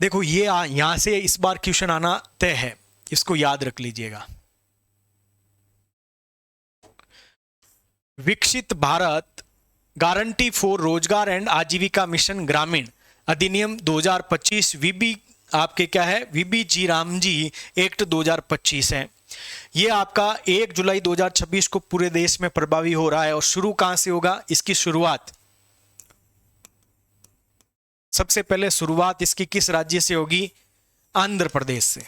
देखो ये यहां से इस बार क्वेश्चन आना तय है, इसको याद रख लीजिएगा। विकसित भारत गारंटी फॉर रोजगार एंड आजीविका मिशन ग्रामीण अधिनियम 2025 वीबी आपके क्या है, वीबी जी रामजी एक्ट 2025 है। ये आपका 1 जुलाई 2026 को पूरे देश में प्रभावी हो रहा है। और शुरू कहां से होगा इसकी शुरुआत? सबसे पहले शुरुआत इसकी किस राज्य से होगी? आंध्र प्रदेश से।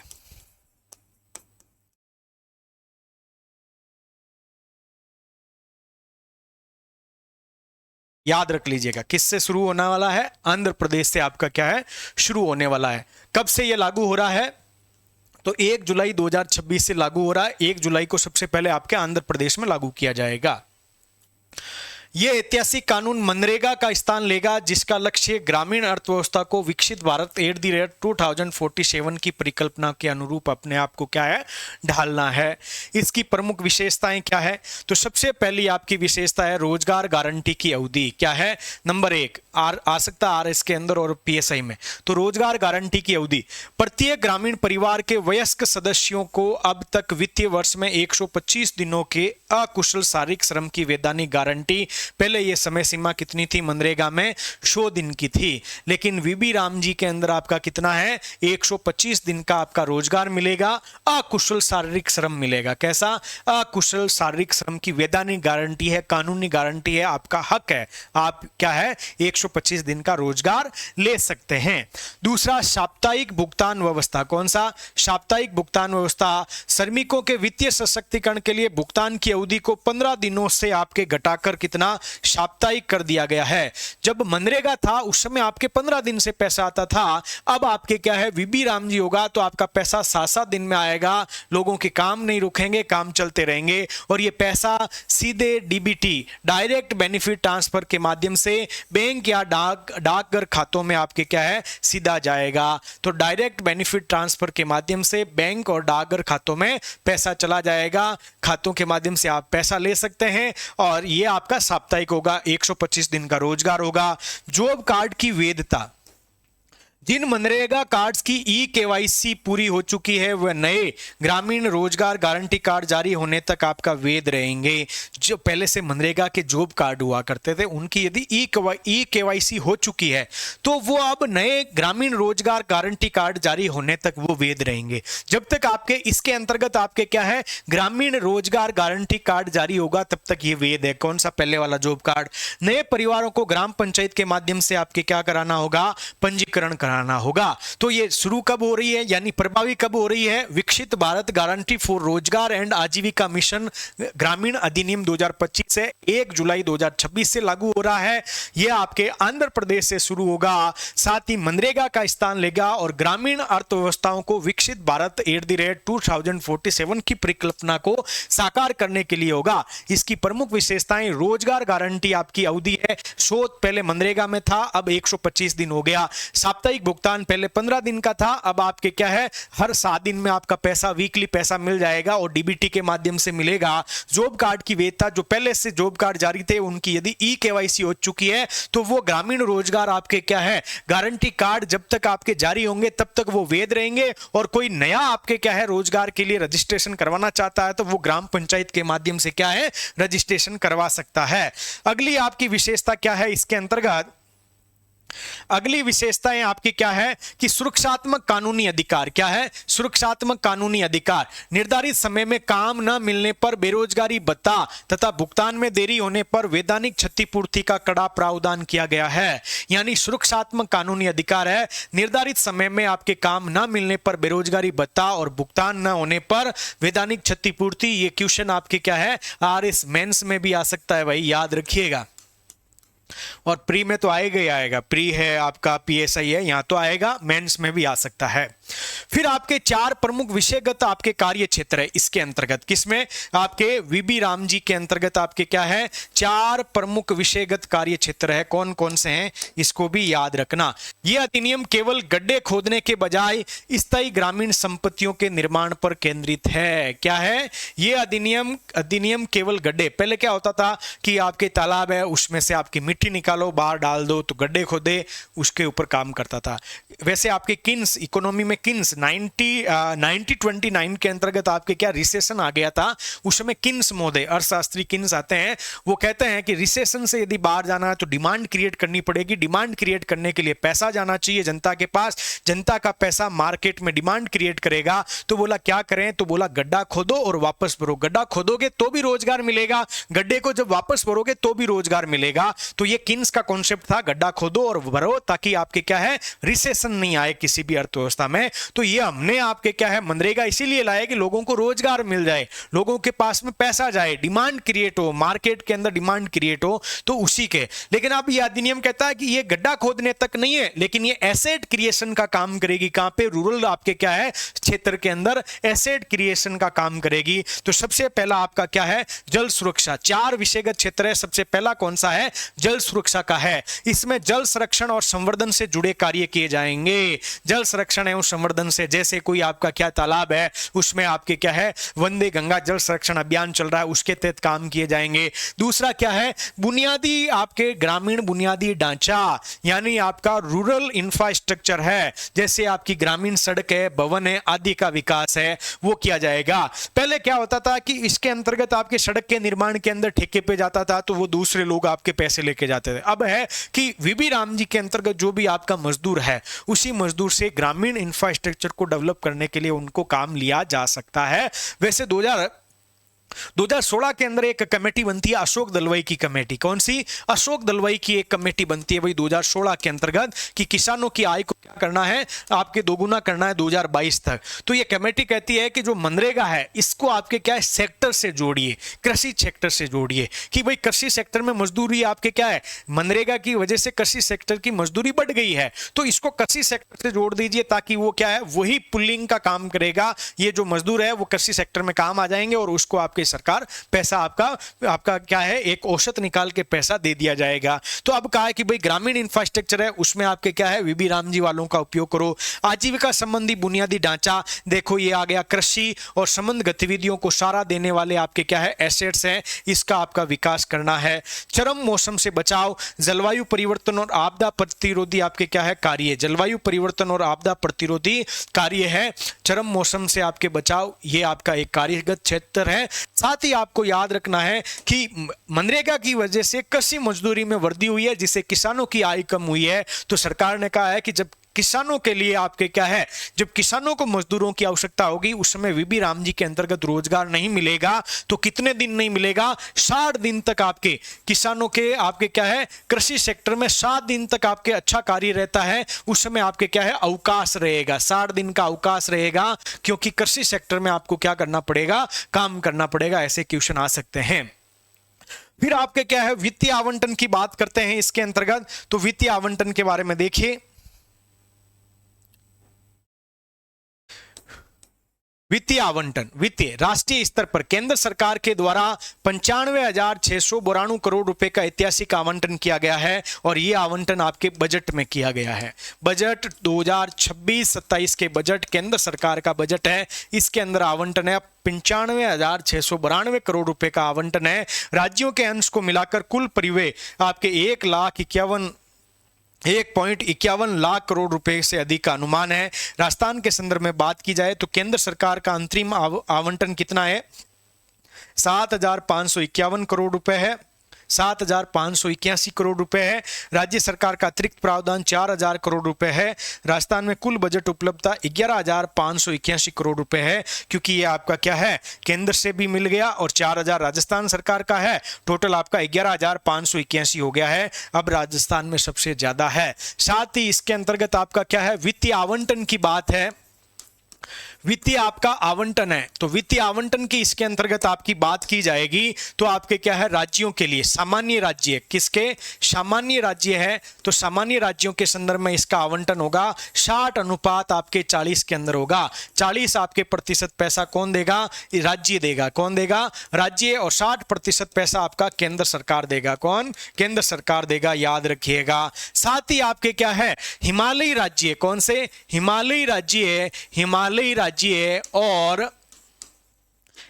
याद रख लीजिएगा, किससे शुरू होने वाला है? आंध्र प्रदेश से आपका क्या है, शुरू होने वाला है। कब से ये लागू हो रहा है? तो 1 जुलाई 2026 से लागू हो रहा है। 1 जुलाई को सबसे पहले आपके आंध्र प्रदेश में लागू किया जाएगा। यह ऐतिहासिक कानून मनरेगा का स्थान लेगा, जिसका लक्ष्य ग्रामीण अर्थव्यवस्था को विकसित भारत एट द रेट 2047 की परिकल्पना के अनुरूप अपने आप को क्या है, ढालना है। इसकी प्रमुख विशेषताएं क्या है? तो सबसे पहली आपकी विशेषता है रोजगार गारंटी की अवधि। क्या है? नंबर 1 आ सकता आर एस के अंदर और पीएसआई में। तो रोजगार गारंटी की अवधि, प्रत्येक ग्रामीण परिवार के वयस्क सदस्यों को अब तक वित्तीय वर्ष में 125 दिनों के अकुशल शारीरिक श्रम की वैधानिक गारंटी। पहले ये समय सीमा कितनी थी मनरेगा में? 100 दिन की थी, लेकिन वीबी राम जी के अंदर आपका कितना है? 125 दिन का आपका रोजगार मिलेगा, अकुशल शारीरिक श्रम मिलेगा। कैसा? अकुशल शारीरिक श्रम की वैधानिक गारंटी है, कानूनी गारंटी है, आपका हक है। आप क्या है, 125 दिन का रोजगार ले सकते हैं। दूसरा, साप्ताहिक भुगतान व्यवस्था। कौन सा? साप्ताहिक भुगतान व्यवस्था। श्रमिकों के वित्तीय सशक्तिकरण के लिए भुगतान की अवधि को 15 दिनों से आपके घटाकर कितना, साप्ताहिक कर दिया गया है। जब मनरेगा था उस समय आपके 15 दिन से पैसा आता था, अब आपके क्या है, वीबी राम जी होगा तो आपका पैसा 7-7 दिन में आएगा। लोगों के काम नहीं रुकेंगे, काम चलते रहेंगे, और ये पैसा सीधे डीबीटी डायरेक्ट बेनिफिट ट्रांसफर के माध्यम से बैंक या डाकघर खातों में आपके क्या है, सीधा जाएगा। तो डायरेक्ट बेनिफिट ट्रांसफर के माध्यम से बैंक और डाकघर खातों में पैसा चला जाएगा। खातों के माध्यम से आप पैसा ले सकते हैं, और ये आपका साप्ताहिक होगा, 125 दिन का रोजगार होगा। जॉब कार्ड की वैधता, जिन मनरेगा कार्ड्स की केवाईसी पूरी हो चुकी है वह नए ग्रामीण रोजगार गारंटी कार्ड जारी होने तक आपका वैध रहेंगे। जो पहले से मनरेगा के जॉब कार्ड हुआ करते थे उनकी यदि केवाईसी हो चुकी है तो वो अब नए ग्रामीण रोजगार गारंटी कार्ड जारी होने तक वो वैध रहेंगे। जब तक आपके इसके अंतर्गत आपके क्या है, ग्रामीण रोजगार गारंटी कार्ड जारी होगा तब तक ये वैध है। कौन सा? पहले वाला जॉब कार्ड। नए परिवारों को ग्राम पंचायत के माध्यम से आपके क्या कराना होगा, पंजीकरण कराना होगा। तो ये शुरू कब हो रही है, यानी प्रभावी कब हो रही है? विकसित भारत गारंटी फॉर रोजगार एंड आजीविका मिशन ग्रामीण अधिनियम 2025 से 1 जुलाई 2026 से लागू हो रहा है। यह आपके आंध्र प्रदेश से शुरू होगा, साथ ही मनरेगा का स्थान लेगा और ग्रामीण अर्थव्यवस्थाओं को विकसित भारत एट द रेट 2047 की परिकल्पना को साकार करने के लिए होगा। इसकी प्रमुख विशेषताएं, रोजगार गारंटी आपकी अवधि है, शोध पहले मनरेगा में था, अब 125 दिन हो गया। साप्ताहिक भुगतान पहले 15 दिन का था, अब आपके क्या है, हर 7 दिन में आपका पैसा, वीकली पैसा मिल जाएगा और डीबीटी के माध्यम से मिलेगा। जॉब कार्ड की वैधता, जो पहले से जॉब कार्ड जारी थे उनकी यदि केवाईसी हो चुकी है तो वो ग्रामीण रोजगार आपके क्या है, गारंटी कार्ड जब तक आपके जारी होंगे तब तक वो वैध रहेंगे। और कोई नया आपके क्या है, रोजगार के लिए रजिस्ट्रेशन करवाना चाहता है तो वो ग्राम पंचायत के माध्यम से क्या है, रजिस्ट्रेशन करवा सकता है। अगली आपकी विशेषता क्या है इसके अंतर्गत? अगली विशेषताएं आपकी क्या है कि सुरक्षात्मक कानूनी अधिकार। क्या है? सुरक्षात्मक कानूनी अधिकार। निर्धारित समय में काम न मिलने पर बेरोजगारी भत्ता तथा भुगतान में देरी होने पर वैधानिक क्षतिपूर्ति का कड़ा प्रावधान किया गया है। यानी सुरक्षात्मक कानूनी अधिकार है, निर्धारित समय में आपके काम न मिलने पर बेरोजगारी भत्ता और भुगतान न होने पर वैधानिक क्षतिपूर्ति। ये क्वेश्चन आपके क्या है, आरएस मेंस में भी आ सकता है भाई, याद रखिएगा। और प्री में तो आएगा ही आएगा, प्री है आपका, पीएसआई है, यहां तो आएगा, मेंस में भी आ सकता है। फिर आपके 4 प्रमुख विषयगत आपके कार्य क्षेत्र है इसके अंतर्गत, किसमें, आपके वीबी राम जी के अंतर्गत आपके क्या है, 4 प्रमुख विषयगत कार्य क्षेत्र है। कौन कौन से हैं इसको भी याद रखना। यह अधिनियम केवल गड्ढे खोदने के बजाय स्थायी ग्रामीण संपत्तियों के निर्माण पर केंद्रित है। क्या है ये अधिनियम केवल गड्ढे, पहले क्या होता था कि आपके तालाब है उसमें से आपकी मिट्टी निकालो बाहर डाल दो, तो गड्ढे खोदे उसके ऊपर काम करता था। वैसे आपके किन्स इकोनॉमी में किन्स 1929 के अंतर्गत आपके क्या रिसेशन आ गया था, उस समय किन्स महोदय अर्थशास्त्री किन्स आते हैं, वो कहते हैं कि रिसेशन से यदि बाहर जाना है तो डिमांड क्रिएट करनी पड़ेगी। डिमांड क्रिएट करने के लिए पैसा जाना चाहिए जनता के पास, जनता का पैसा मार्केट में डिमांड क्रिएट करेगा। तो बोला क्या करें, तो बोला गड्ढा खोदो और वापस भरो। गड्ढा खोदोगे तो भी रोजगार मिलेगा, गड्ढे को जब वापस भरोगे तो भी रोजगार मिलेगा। तो ये किन्स का कॉन्सेप्ट था, गड्ढा खोदो और भरो ताकि आपके क्या है रिसेशन नहीं आए किसी भी अर्थव्यवस्था में। तो ये हमने आपके क्या है मनरेगा इसीलिए लाया कि लोगों को रोजगार मिल जाए, लोगों के पास में पैसा जाए, डिमांड क्रिएट हो, मार्केट के अंदर डिमांड क्रिएट हो, तो उसी के। लेकिन अब यह अधिनियम कहता है कि ये गड्ढा खोदने तक नहीं है, लेकिन ये एसेट क्रिएशन का काम करेगी। कहां पे, रूरल आपके क्या है क्षेत्र के अंदर एसेट क्रिएशन का काम करेगी। तो सबसे पहला आपका क्या है, जल सुरक्षा। 4 विषयगत क्षेत्र है, सबसे पहला कौन सा है, जल सुरक्षा का है। इसमें जल संरक्षण और संवर्धन से जुड़े कार्य किए जाएंगे। जल संरक्षण एवं संवर्धन से, जैसे कोई आपका क्या तालाब है उसमें आपके क्या है वंदे गंगा जल संरक्षण अभियान चल रहा है, उसके तहत काम किए जाएंगे। दूसरा क्या है, बुनियादी आपके ग्रामीण बुनियादी ढांचा, यानी आपका रूरल इंफ्रास्ट्रक्चर है, जैसे आपकी ग्रामीण सड़क है, भवन है आदि का विकास है, वो किया जाएगा। पहले क्या होता था कि इसके अंतर्गत आपके सड़क के निर्माण के अंदर ठेके पे जाता था तो वो दूसरे लोग आपके पैसे लेके जाते थे। अब है कि वीबी राम जी के अंतर्गत जो भी आपका मजदूर है उसी मजदूर से ग्रामीण इंफ्रास्ट्रक्चर को डेवलप करने के लिए उनको काम लिया जा सकता है। वैसे 2016 के अंदर एक कमेटी बनती है अशोक दलवाई की कमेटी। कौन सी, अशोक दलवाई की एक कमेटी बनती है वही 2016 के अंतर्गत कि किसानों की आय को क्या करना है, आपके दोगुना करना है 2022 तक। तो ये कमेटी कहती है कि जो मनरेगा है इसको आपके क्या है सेक्टर से जोड़िए, कृषि सेक्टर से जोड़िए, कि भाई कृषि सेक्टर में मजदूरी आपके क्या है, मनरेगा की वजह से कृषि सेक्टर की मजदूरी बढ़ गई है, तो इसको कृषि सेक्टर से जोड़ दीजिए ताकि वो क्या है वही पुलिंग का काम करेगा। ये जो मजदूर है वो कृषि सेक्टर में काम आ जाएंगे और उसको आपके सरकार पैसा आपका क्या है एक औसत निकाल के पैसा दे दिया जाएगा। तो अब कहा है कि भाई ग्रामीण इंफ्रास्ट्रक्चर है उसमें आपके क्या है वीबी राम जी वालों का उपयोग करो। आजीविका संबंधी बुनियादी ढांचा, देखो ये आ गया कृषि और संबंध गतिविधियों को सहारा देने वाले आपके क्या है एसेट्स हैं, इसका आपका विकास करना है। चरम मौसम से बचाव, जलवायु परिवर्तन और आपदा प्रतिरोधी आपके क्या है कार्य, जलवायु परिवर्तन और आपदा प्रतिरोधी कार्य है। चरम मौसम से आपके बचाव ये आपका एक कार्यगत क्षेत्र है। साथ ही आपको याद रखना है कि मनरेगा की वजह से कृषि मजदूरी में वृद्धि हुई है जिससे किसानों की आय कम हुई है। तो सरकार ने कहा है कि जब किसानों के लिए आपके क्या है, जब किसानों को मजदूरों की आवश्यकता होगी उस समय वीबी राम जी के अंतर्गत रोजगार नहीं मिलेगा। तो कितने दिन नहीं मिलेगा, 60 दिन तक आपके किसानों के आपके क्या है कृषि सेक्टर में 7 दिन तक आपके अच्छा कार्य रहता है, उस समय आपके क्या है अवकाश रहेगा, 60 दिन का अवकाश रहेगा, क्योंकि कृषि सेक्टर में आपको क्या करना पड़ेगा, काम करना पड़ेगा। ऐसे क्वेश्चन आ सकते हैं। फिर आपके क्या है वित्तीय आवंटन की बात करते हैं इसके अंतर्गत। तो वित्तीय आवंटन के बारे में देखिए, वित्तीय आवंटन, वित्तीय राष्ट्रीय स्तर पर केंद्र सरकार के द्वारा 95,692 करोड़ रुपए का ऐतिहासिक आवंटन किया गया है और यह आवंटन आपके बजट में किया गया है। बजट 2026-27 के बजट केंद्र सरकार का बजट है, इसके अंदर आवंटन है 95,692 करोड़ रुपए का आवंटन है। राज्यों के अंश को मिलाकर कुल परिव्यय आपके 1.51 लाख करोड़ रुपए से अधिक का अनुमान है। राजस्थान के संदर्भ में बात की जाए तो केंद्र सरकार का अंतरिम आवंटन कितना है, 7,551 करोड़ रुपए है, 7,581 करोड़ रुपए है। राज्य सरकार का अतिरिक्त प्रावधान 4,000 करोड़ रुपए है। राजस्थान में कुल बजट उपलब्धता 11,581 करोड़ रुपए है, क्योंकि ये आपका क्या है केंद्र से भी मिल गया और 4,000 राजस्थान सरकार का है, टोटल आपका 11,581 हो गया है। अब राजस्थान में सबसे ज्यादा है। साथ ही इसके अंतर्गत आपका क्या है वित्तीय आवंटन की बात है। वित्तीय आपका आवंटन है, तो वित्तीय आवंटन की इसके अंतर्गत आपकी बात की जाएगी तो आपके क्या है, राज्यों के लिए सामान्य राज्य, किसके सामान्य राज्य है, तो सामान्य राज्यों के संदर्भ में इसका आवंटन होगा 60 अनुपात आपके 40 के अंदर होगा। 40 आपके प्रतिशत पैसा कौन देगा, राज्य देगा। कौन देगा, राज्य। और 60% पैसा आपका केंद्र सरकार देगा। कौन, केंद्र सरकार देगा, याद रखिएगा। साथ ही आपके क्या है, हिमालयी राज्य, कौन से, हिमालयी राज्य, हिमालयी राज्य और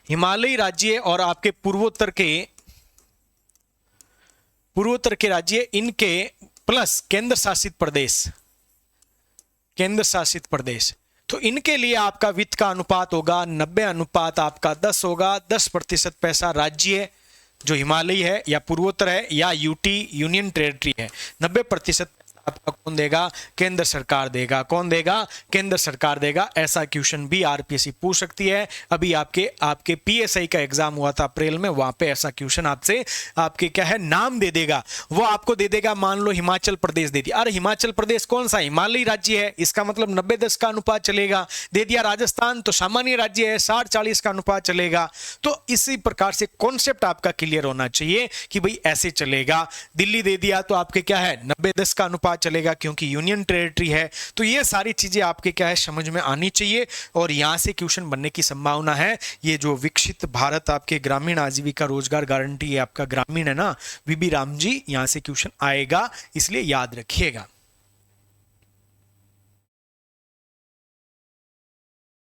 हिमालयी राज्य और आपके पूर्वोत्तर के राज्य, इनके प्लस केंद्र शासित प्रदेश, केंद्र शासित प्रदेश, तो इनके लिए आपका वित्त का अनुपात होगा 90 अनुपात आपका 10 होगा। 10% पैसा राज्य जो हिमालयी है या पूर्वोत्तर है या यूटी यूनियन टेरिटरी है, 90% आपका कौन देगा, केंद्र सरकार देगा। कौन देगा, केंद्र सरकार देगा। ऐसा क्वेश्चन भी आरपीएससी पूछ सकती है। अभी आपके पीएसआई का एग्जाम हुआ था अप्रैल में, वहां पे ऐसा क्वेश्चन आपसे आपके क्या है, नाम दे देगा। वो आपको दे देगा, मान लो हिमाचल प्रदेश दे दिया, अरे हिमाचल प्रदेश कौन सा, हिमालयी राज्य है, इसका मतलब 90-10 का अनुपात चलेगा। दे दिया राजस्थान, तो सामान्य राज्य है, 60-40 का अनुपात चलेगा। तो इसी प्रकार से कॉन्सेप्ट आपका क्लियर होना चाहिए कि भाई ऐसे चलेगा। दिल्ली दे दिया तो आपके क्या है, 90-10 का अनुपात चलेगा क्योंकि यूनियन टेरिटरी है। तो ये सारी चीजें आपके क्या है, समझ में आनी चाहिए और यहां से क्वेश्चन बनने की संभावना है। ये जो विकसित भारत आपके ग्रामीण आजीविका रोजगार गारंटी है, आपका ग्रामीण है ना, वीबी राम जी, यहां से क्वेश्चन आएगा, इसलिए याद रखिएगा।